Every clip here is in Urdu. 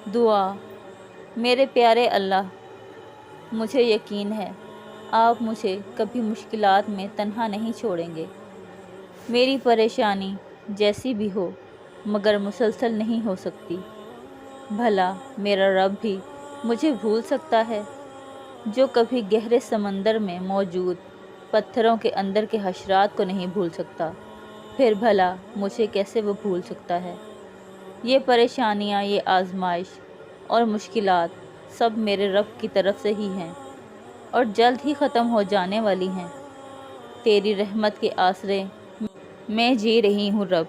دعا۔ میرے پیارے اللہ، مجھے یقین ہے آپ مجھے کبھی مشکلات میں تنہا نہیں چھوڑیں گے۔ میری پریشانی جیسی بھی ہو مگر مسلسل نہیں ہو سکتی۔ بھلا میرا رب بھی مجھے بھول سکتا ہے، جو کبھی گہرے سمندر میں موجود پتھروں کے اندر کے حشرات کو نہیں بھول سکتا، پھر بھلا مجھے کیسے وہ بھول سکتا ہے؟ یہ پریشانیاں، یہ آزمائش اور مشکلات سب میرے رب کی طرف سے ہی ہیں اور جلد ہی ختم ہو جانے والی ہیں۔ تیری رحمت کے آسرے میں جی رہی ہوں رب۔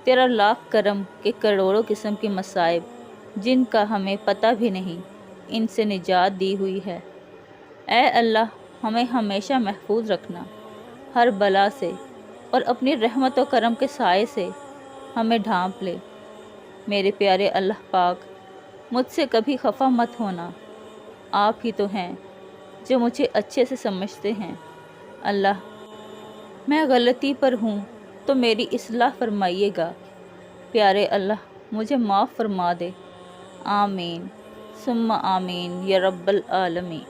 تیرا لاکھ کرم کہ کروڑوں قسم کے مصائب جن کا ہمیں پتہ بھی نہیں، ان سے نجات دی ہوئی ہے۔ اے اللہ، ہمیں ہمیشہ محفوظ رکھنا ہر بلا سے، اور اپنی رحمت و کرم کے سائے سے ہمیں ڈھانپ لے۔ میرے پیارے اللہ پاک، مجھ سے کبھی خفا مت ہونا، آپ ہی تو ہیں جو مجھے اچھے سے سمجھتے ہیں۔ اللہ، میں غلطی پر ہوں تو میری اصلاح فرمائیے گا۔ پیارے اللہ، مجھے معاف فرما دے۔ آمین ثم آمین یا رب العالمین۔